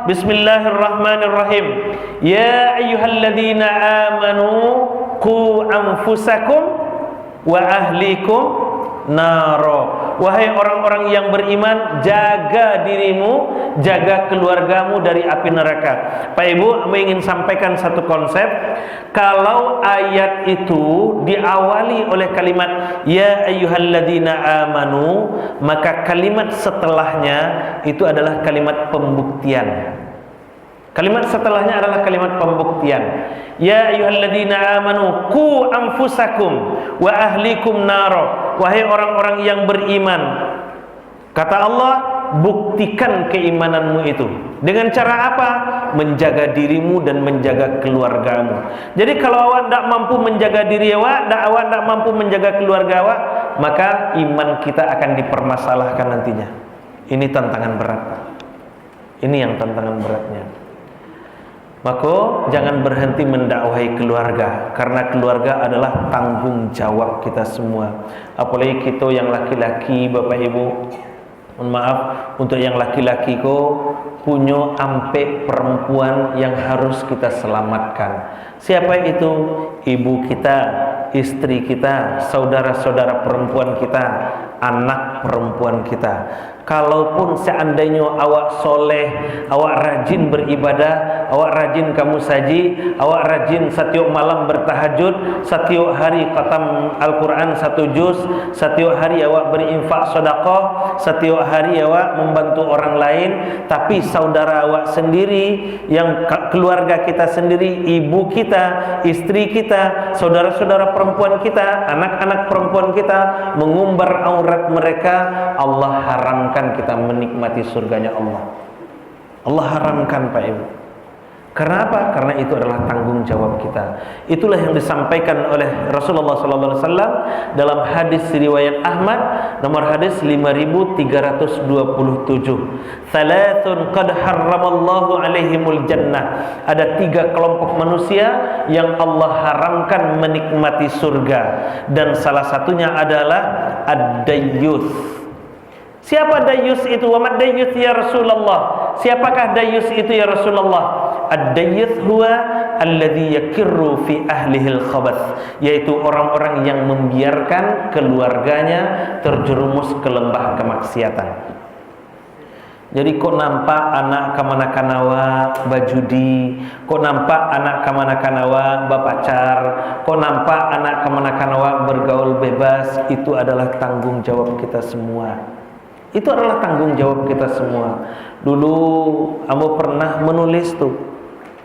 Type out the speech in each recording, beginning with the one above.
Bismillahirrahmanirrahim. Ya ayyuhalladzina amanu qu anfusakum wa ahlikum naro. Wahai orang-orang yang beriman, jaga dirimu, jaga keluargamu dari api neraka. Pak Ibu, saya ingin sampaikan satu konsep. Kalau ayat itu diawali oleh kalimat ya ayyuhalladzina amanu, maka kalimat setelahnya itu adalah kalimat pembuktian. Kalimat setelahnya adalah kalimat pembuktian. Ya ayyuhalladzina amanu qu anfusakum wa ahlikum naro. Wahai orang-orang yang beriman, kata Allah, buktikan keimananmu itu. Dengan cara apa? Menjaga dirimu dan menjaga keluargamu. Jadi kalau awak tidak mampu menjaga diri awak, awak tidak mampu menjaga keluarga awak, maka iman kita akan dipermasalahkan nantinya. Ini tantangan berat. Ini yang tantangan beratnya. Maka jangan berhenti mendakwahi keluarga, karena keluarga adalah tanggung jawab kita semua. Apalagi kita yang laki-laki, Bapak Ibu, mohon maaf, untuk yang laki-laki kok punya ampe perempuan yang harus kita selamatkan. Siapa itu? Ibu kita, istri kita, saudara-saudara perempuan kita, anak perempuan kita. Kalaupun seandainya awak soleh, awak rajin beribadah, awak rajin kamu saji, awak rajin setiap malam bertahajud, setiap hari khatam Al-Quran 1 juz, setiap hari awak berinfak sedekah, setiap hari awak membantu orang lain, tapi saudara awak sendiri, yang keluarga kita sendiri, ibu kita, istri kita, saudara-saudara perempuan kita, anak-anak perempuan kita mengumbar aurat mereka, Allah haramkan kita menikmati surganya Allah. Allah haramkan, Pak Ibu. Karena apa? Karena itu adalah tanggung jawab kita. Itulah yang disampaikan oleh Rasulullah SAW dalam hadis riwayat Ahmad, nomor hadis 5327. Thalathun qad harramallahu alaihimul jannah. Ada 3 kelompok manusia yang Allah haramkan menikmati surga, dan salah satunya adalah ad-dayyuth. Siapa dayus itu? Wa mad dayus ya Rasulullah? Siapakah dayus itu ya Rasulullah? Ad-dayyuth huwa alladhi yakirru fi ahlihil khabath, yaitu orang-orang yang membiarkan keluarganya terjerumus ke lembah kemaksiatan. Jadi kok nampak anak kamanakanawa bajudi, kok nampak anak kamanakanawa bapacar, kok nampak anak kamanakanawa bergaul bebas, itu adalah tanggung jawab kita semua. Itu adalah tanggung jawab kita semua. Dulu Ambo pernah menulis tuh,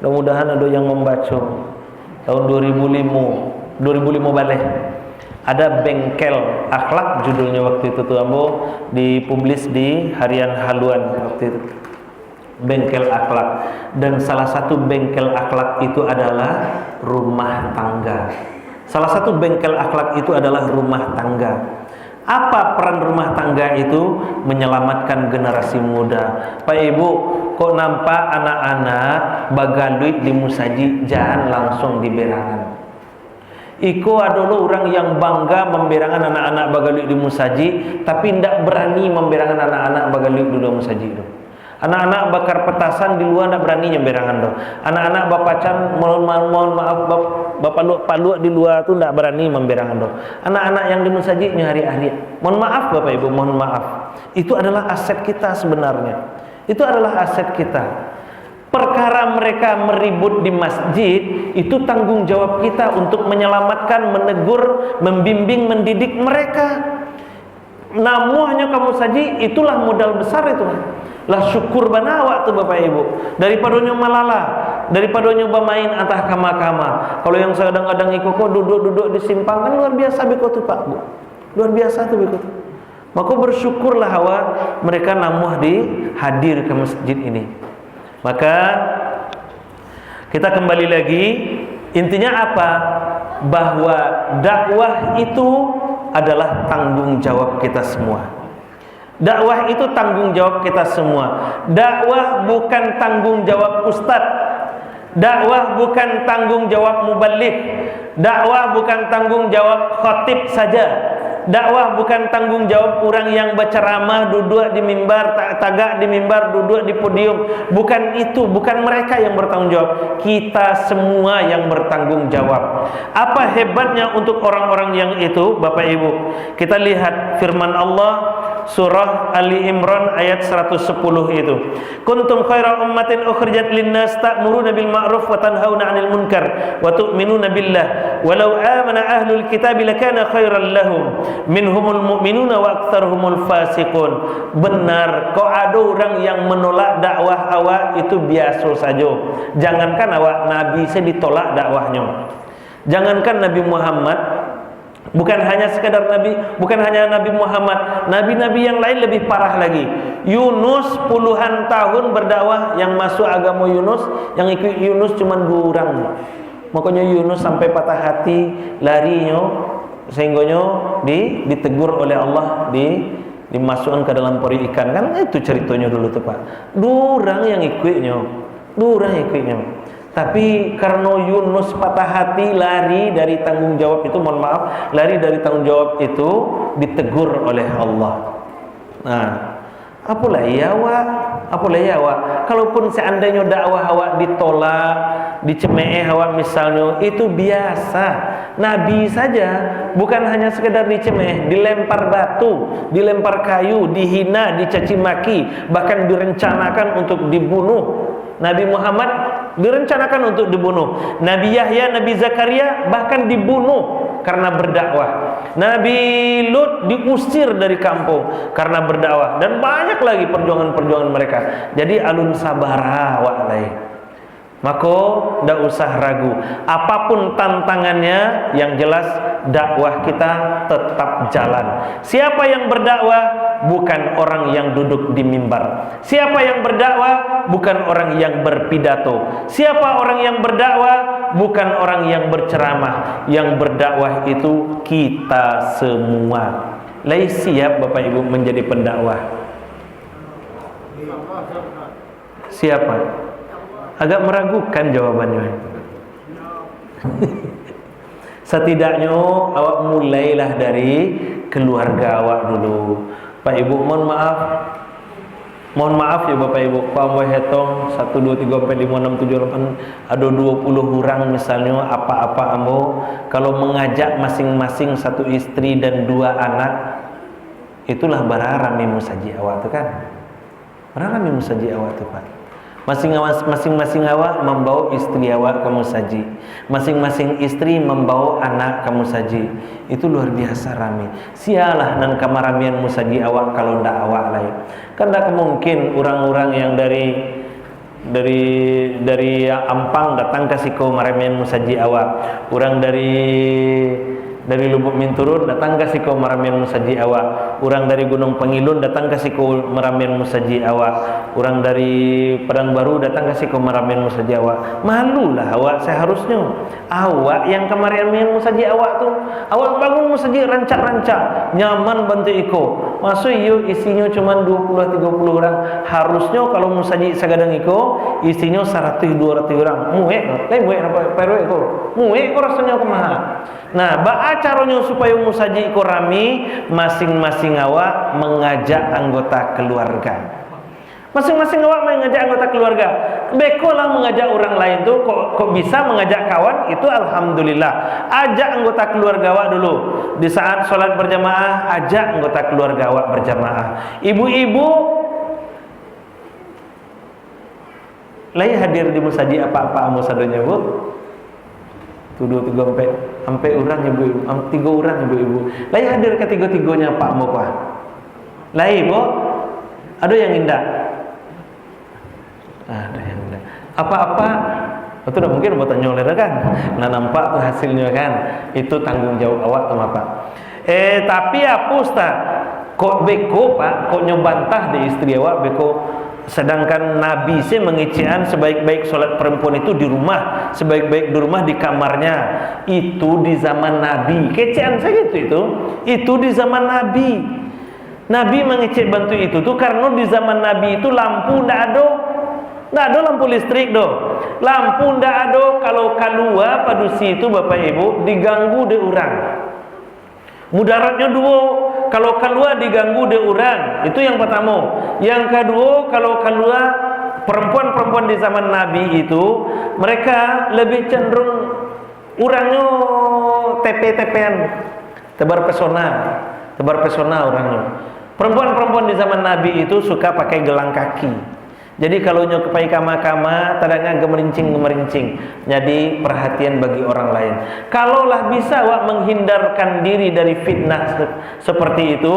mudah-mudahan ada yang membaca. Tahun 2005 balik. Ada bengkel akhlak judulnya waktu itu tuh, Ambo dipublis di harian Haluan waktu itu. Bengkel akhlak, dan salah satu bengkel akhlak itu adalah rumah tangga. Salah satu bengkel akhlak itu adalah rumah tangga. Apa peran rumah tangga itu? Menyelamatkan generasi muda. Pak Ibu, kok nampak anak-anak bagaluit di musaji, jangan langsung di berangan. Iko adalah orang yang bangga memberangan anak-anak bagaluit di musaji, tapi tidak berani memberangan anak-anak bagaluit di musaji itu. Anak-anak bakar petasan di luar tidak berani nyemberangan doh. Anak-anak bapacan mohon maaf bapak luak di luar tu tidak berani memberangan doh. Anak-anak yang di musaji hari-hari. Mohon maaf Bapak Ibu, mohon maaf. Itu adalah aset kita sebenarnya. Itu adalah aset kita. Perkara mereka meribut di masjid, itu tanggung jawab kita untuk menyelamatkan, menegur, membimbing, mendidik mereka. Namuhnya kamu saji, itulah modal besar itu. Lah syukur banawak tuh Bapak Ibu, daripada malala, daripada nyoba main atah kama-kama. Kalau yang kadang-kadang ikut kok duduk-duduk di simpang, kan luar biasa biko tuh Pak Bu, luar biasa tuh biko tuh. Maka bersyukurlah awak mereka namuh di hadir ke masjid ini. Maka kita kembali lagi, intinya apa? Bahwa dakwah itu adalah tanggung jawab kita semua. Dakwah itu tanggung jawab kita semua. Dakwah bukan tanggung jawab ustadz. Dakwah bukan tanggung jawab muballigh. Dakwah bukan tanggung jawab khatib saja. Dakwah bukan tanggung jawab orang yang berceramah, duduk di mimbar, tagak di mimbar, duduk di podium. Bukan itu, bukan mereka yang bertanggung jawab. Kita semua yang bertanggung jawab. Apa hebatnya untuk orang-orang yang itu, Bapak Ibu? Kita lihat firman Allah surah Ali Imran ayat 110 itu. Kuntum khaira ummatin ukhrijat linnas ta'muruna bil ma'ruf wa tanhauna 'anil munkar wa tu'minuna billah walau amana ahlul kitab lakana khairan lahum minhumul mu'minuna wa aktsaruhumul fasiqun. Benar, kau ada orang yang menolak dakwah awak itu biasa saja. Jangankan awak, Nabi saya ditolak dakwahnya. Jangankan Nabi Muhammad, bukan hanya sekadar Nabi, bukan hanya Nabi Muhammad, nabi-nabi yang lain lebih parah lagi. Yunus puluhan tahun berdakwah, yang masuk agama Yunus, yang ikut Yunus cuma 2 orang. Makanya Yunus sampai patah hati, larinya, sehingga ditegur oleh Allah, dimasukkan ke dalam peri ikan. Kan itu ceritanya dulu tuh Pak. 2 orang yang ikutnya, 2 orang yang ikutnya. Tapi karena Yunus patah hati, lari dari tanggung jawab itu, mohon maaf, lari dari tanggung jawab itu, ditegur oleh Allah. Nah, apalah ya awak, kalaupun seandainya dakwah awak ditolak, dicemeh awak misalnya, itu biasa. Nabi saja bukan hanya sekedar dicemeh, dilempar batu, dilempar kayu, dihina, dicaci maki, bahkan direncanakan untuk dibunuh. Nabi Muhammad direncanakan untuk dibunuh. Nabi Yahya, Nabi Zakaria bahkan dibunuh karena berdakwah. Nabi Lut diusir dari kampung karena berdakwah, dan banyak lagi perjuangan-perjuangan mereka. Jadi alun sabara wa alai. Maka tidak usah ragu. Apapun tantangannya, yang jelas dakwah kita tetap jalan. Siapa yang berdakwah bukan orang yang duduk di mimbar. Siapa yang berdakwah bukan orang yang berpidato. Siapa orang yang berdakwah bukan orang yang berceramah. Yang berdakwah itu kita semua. Lai siap Bapak Ibu menjadi pendakwah? Siapa? Agak meragukan jawabannya. Setidaknya awak mulailah dari keluarga awak dulu. Pak Ibu, mohon maaf ya Bapak Ibu. Pak Ambo hitung 1, 2, 3, 4, 5, 6, 7, 8, ada 20 orang misalnya, apa-apa Ambo. Kalau mengajak masing-masing 1 istri dan 2 anak, itulah bararami musaji awak tu kan. Bararami musaji awak tu Pak. Masing-masing awak membawa istri awak ke musaji, masing-masing istri membawa anak ke musaji. Itu luar biasa rame. Sialah dan kamaramian musaji awak kalau ndak awak lain. Kan tak mungkin orang-orang yang dari Ampang datang ke Siko maramian musaji awak. Orang dari Lubuk Minturun datang ke Siko maramian musaji awak. Orang dari Gunung Pengilun datang ke Siko maramian musaji awak. Orang dari Padang Baru datang ke Siko maramian musaji awak. Malulah awak seharusnya. Awak yang maramian musaji awak tu, awak bangun musaji rancak-rancak, nyaman bantu iko. Masuk iyo isinya cuma 20-30 orang. Harusnya kalau musaji sagadang iko isinya 100-200 orang. Muek apa perwe iko. Muek ko rasanya kumaha. Nah, caranya supaya musaji iko rami, masing-masing awak mengajak anggota keluarga. Masing-masing awak mengajak anggota keluarga. Bekolah mengajak orang lain tuh, kok bisa mengajak kawan, itu alhamdulillah. Ajak anggota keluarga awak dulu. Di saat sholat berjamaah, ajak anggota keluarga awak berjamaah. Ibu-ibu lagi hadir di musaji apa-apa musadonya Bu? Tuduh 3 sampai orang ibu-ibu, 3 orang ibu-ibu. Lagi hadir ketiga-tiganya Pak Mo Pak. Lagi Bu, ada yang indah. Ada yang indah. Apa-apa itu udah mungkin buat tanya kan. Nah nampak tuh hasilnya kan. Itu tanggung jawab awak sama Pak. Tapi apa Ustaz? Kok beko Pak? Kok nyobantah di istri awak beko? Sedangkan Nabi sih mengician sebaik-baik sholat perempuan itu di rumah, sebaik-baik di rumah di kamarnya. Itu di zaman Nabi. Kecian saja itu di zaman Nabi. Nabi mengecek bantu itu tuh karena di zaman Nabi itu lampu ndak ada lampu listrik doh. Lampu ndak ada, kalau keluar padusi itu Bapak Ibu diganggu de orang. Mudaratnya dua, kalau keluar diganggu dia orang. Itu yang pertama. Yang kedua, kalau keluar perempuan-perempuan di zaman Nabi itu, mereka lebih cenderung orangnya TP-TPan, tebar pesona orangnya. Perempuan-perempuan di zaman Nabi itu suka pakai gelang kaki. Jadi kalau nyokai kama-kama, tadanya gemerincing. Jadi perhatian bagi orang lain. Kalaulah bisa awak menghindarkan diri dari fitnah seperti itu,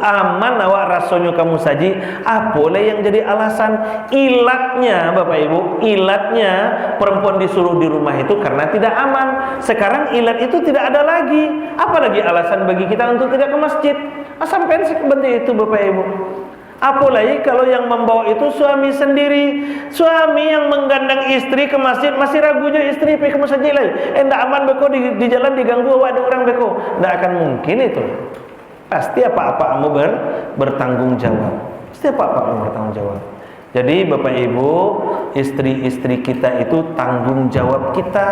aman awak rasanya kamu saji. Apalah yang jadi alasan? Ilatnya, Bapak Ibu, ilatnya perempuan disuruh di rumah itu karena tidak aman. Sekarang ilat itu tidak ada lagi. Apalagi alasan bagi kita untuk tidak ke masjid? Sampai seperti itu, Bapak Ibu. Apalagi kalau yang membawa itu suami sendiri. Suami yang menggandeng istri ke masjid, masih ragu je istri pergi ke masjid lagi. Ndak aman beko di jalan diganggu ada orang beko. Ndak akan mungkin itu. Pasti apa-apa kamu bertanggung jawab. Pasti apa-apa kamu bertanggung jawab. Jadi Bapak Ibu, istri-istri kita itu tanggung jawab kita.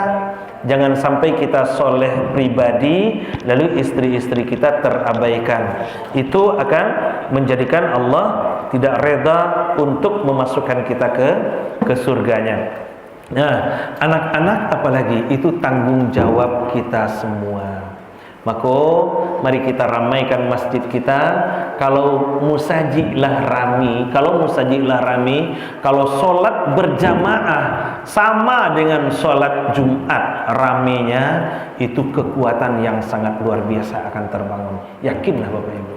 Jangan sampai kita soleh pribadi lalu istri-istri kita terabaikan. Itu akan menjadikan Allah tidak reda untuk memasukkan kita ke surganya. Nah, anak-anak apalagi itu tanggung jawab kita semua. Maka mari kita ramaikan masjid kita. Kalau musajiklah rami, kalau solat berjamaah sama dengan solat Jumat, raminya itu kekuatan yang sangat luar biasa akan terbangun. Yakinlah Bapak Ibu,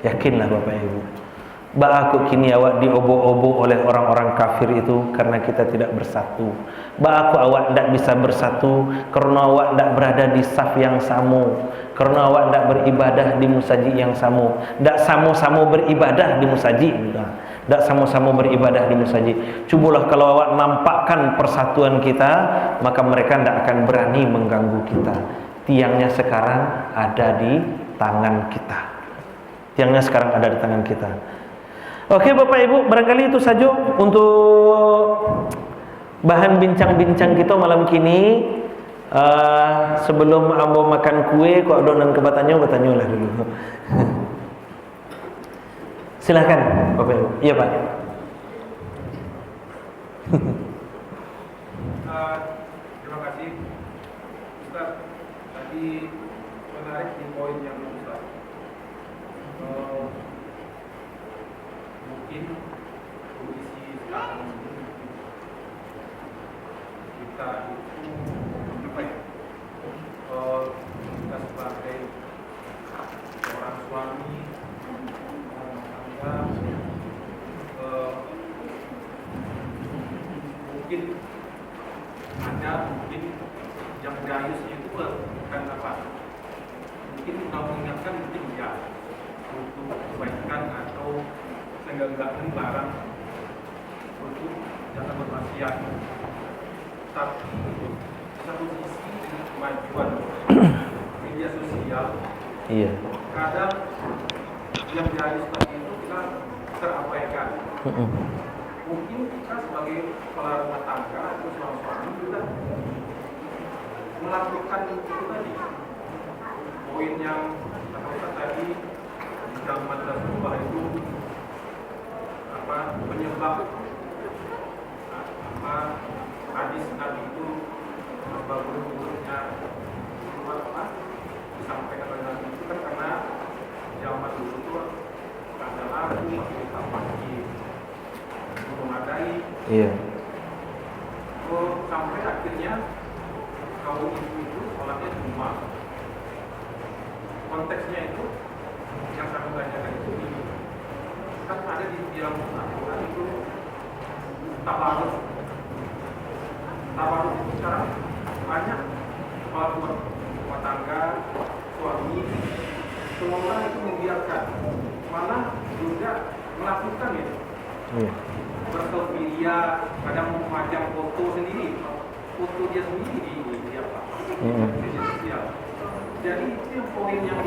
yakinlah Bapak Ibu. Aku kini awak diobo-obo oleh orang-orang kafir itu karena kita tidak bersatu. Aku awak tidak bisa bersatu karena awak tidak berada di saf yang sama, karena awak tidak beribadah di musajid yang sama, tidak sama-sama beribadah di musajid, tidak sama-sama beribadah di musajid. Cubalah kalau awak nampakkan persatuan kita, maka mereka tidak akan berani mengganggu kita. Tiangnya sekarang ada di tangan kita. Tiangnya sekarang ada di tangan kita. Oke Bapak Ibu, barangkali itu saja untuk bahan bincang-bincang kita malam kini. Sebelum ambo makan kue, kok adonan kebatannya bertanya lah dulu. Silakan Bapak Ibu. Iya Pak. Terima kasih Ustaz. Tadi menarik di poin yang Ustaz. Mungkin kondisi sekarang kita itu apa ya? Kita sebagai seorang suami mungkin yang dayusnya itu bukan apa? Mungkin kita mengingatkan mungkin ya untuk kebaikan atau seenggak-enggaknya larang untuk jangan bermaksiat. Tapi satu sisi dengan kemajuan media sosial, Iya. kadang yang dari seperti itu kita terabaikan. Mungkin kita sebagai kepala rumah tangga atau suami juga melakukan itu tadi. Poin yang kata tadi di zaman Rasulullah itu penyebab hadis Nabi itu buruk-buruknya disampaikan oleh Nabi itu kan karena zaman dulu itu ada lagu, kita pagi memadai. Iya. Sampai akhirnya kaum ibu itu sholatnya di rumah. Konteksnya itu yang kami tanyakan itu ini. Kan ada di dalam Al-Quran itu tabaruk itu sekarang banyak kepala rumah tangga, suami, semua orang itu membiarkan, malah juga melakukan itu. Berselfie, kadang memajang foto sendiri, foto dia sendiri di apa? Media sosial. Jadi itu yang poin yang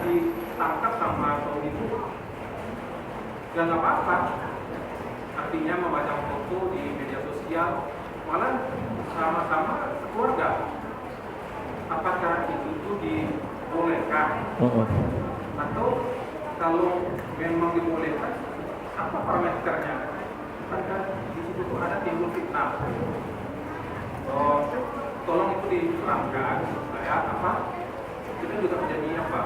ditangkap sama kaum itu. Dan nggak apa-apa, artinya memajang foto di media sosial, malah sama-sama keluarga. Apakah itu bolehkah? Atau kalau memang dibolehkan, apa parameternya? Kan di situ tuh ada timbul fitnah. Oh, tolong itu diterangkan supaya apa? Kita juga menjadi apa?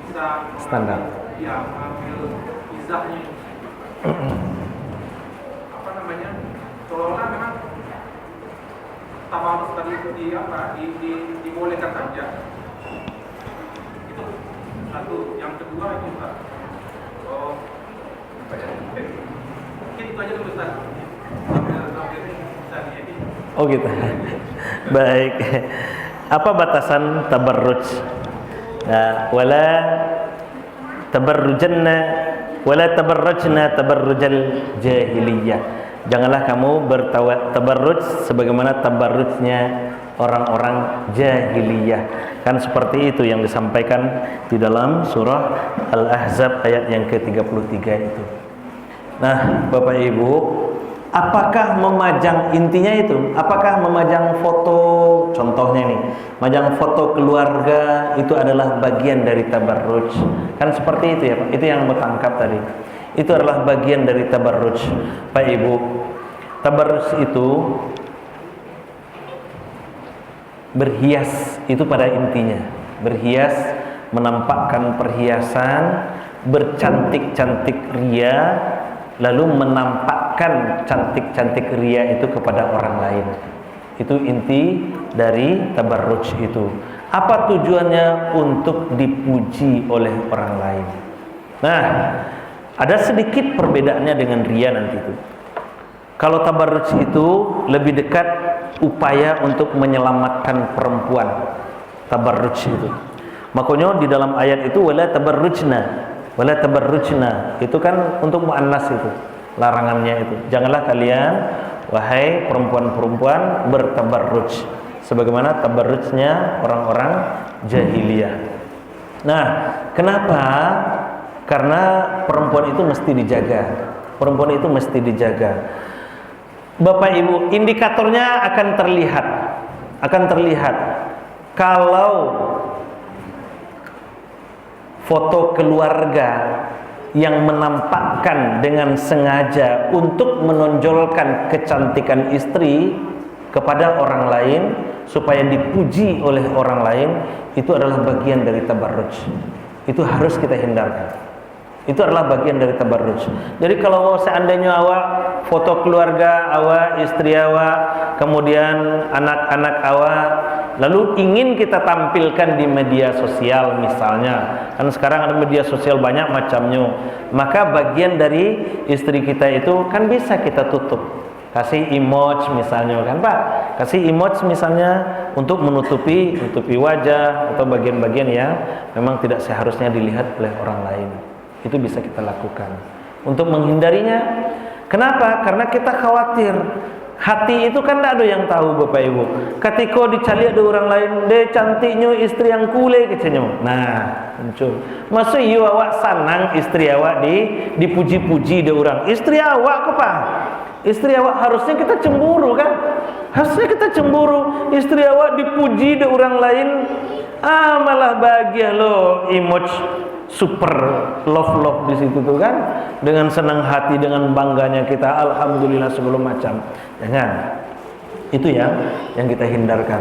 Bisa Standar. Ya, mengambil izahnya. Apa namanya? Seolah-olah memang tabarus tadi itu dibolehkan saja. Itu satu. Yang kedua itu Ustaz. Oh, mungkin itu aja dulu Ustaz. Sambil bisa ini. Oh gitu. Baik. Apa batasan tabarruj? Wala tabarrujanna wala tabarrajna tabarrujal jahiliyah. Janganlah kamu bertabarruj sebagaimana tabarrujnya orang-orang jahiliyah. Kan seperti itu yang disampaikan di dalam surah Al-Ahzab ayat yang ke-33 itu. Nah, Bapak Ibu, apakah memajang, intinya itu, apakah memajang foto, contohnya nih, memajang foto keluarga itu adalah bagian dari tabarruj? Kan seperti itu ya Pak, itu yang bertangkap tadi. Itu adalah bagian dari tabarruj. Pak Ibu, tabarruj itu berhias, itu pada intinya. Berhias, menampakkan perhiasan, bercantik-cantik ria, lalu menampakkan cantik-cantik ria itu kepada orang lain. Itu inti dari tabarruj itu. Apa tujuannya? Untuk dipuji oleh orang lain. Nah, ada sedikit perbedaannya dengan ria nanti itu. Kalau tabarruj itu lebih dekat upaya untuk menyelamatkan perempuan. Tabarruj itu. Makanya di dalam ayat itu wala tabarrujna itu kan untuk muannas itu, larangannya itu. Janganlah kalian wahai perempuan-perempuan bertabarruj sebagaimana tabarrujnya orang-orang jahiliyah. Nah, kenapa? Karena perempuan itu mesti dijaga. Perempuan itu mesti dijaga. Bapak Ibu, indikatornya akan terlihat. Kalau foto keluarga yang menampakkan dengan sengaja untuk menonjolkan kecantikan istri kepada orang lain supaya dipuji oleh orang lain, itu adalah bagian dari tabarruj. Itu harus kita hindarkan. Itu adalah bagian dari tabarruj. Jadi kalau seandainya awak foto keluarga awak, istri awak, kemudian anak-anak awak, lalu ingin kita tampilkan di media sosial misalnya, kan sekarang ada media sosial banyak macamnya, maka bagian dari istri kita itu kan bisa kita tutup, kasih emoji misalnya kan Pak, kasih emoji misalnya untuk menutupi wajah atau bagian-bagian yang memang tidak seharusnya dilihat oleh orang lain. Itu bisa kita lakukan untuk menghindarinya. Kenapa? Karena kita khawatir. Hati itu kan tidak ada yang tahu Bapak Ibu. Ketika dicari ada orang lain, deh cantiknya istri yang kule kecenya. Nah, muncul. Maksud you awak senang istri awak dipuji-puji de orang. Istri awak apa? Istri awak harusnya kita cemburu kan? Harusnya kita cemburu. Istri awak dipuji de orang lain, malah bahagia loh, emoji super love di situ tuh kan, dengan senang hati, dengan bangganya kita alhamdulillah segala macam. Jangan. Itu yang kita hindarkan.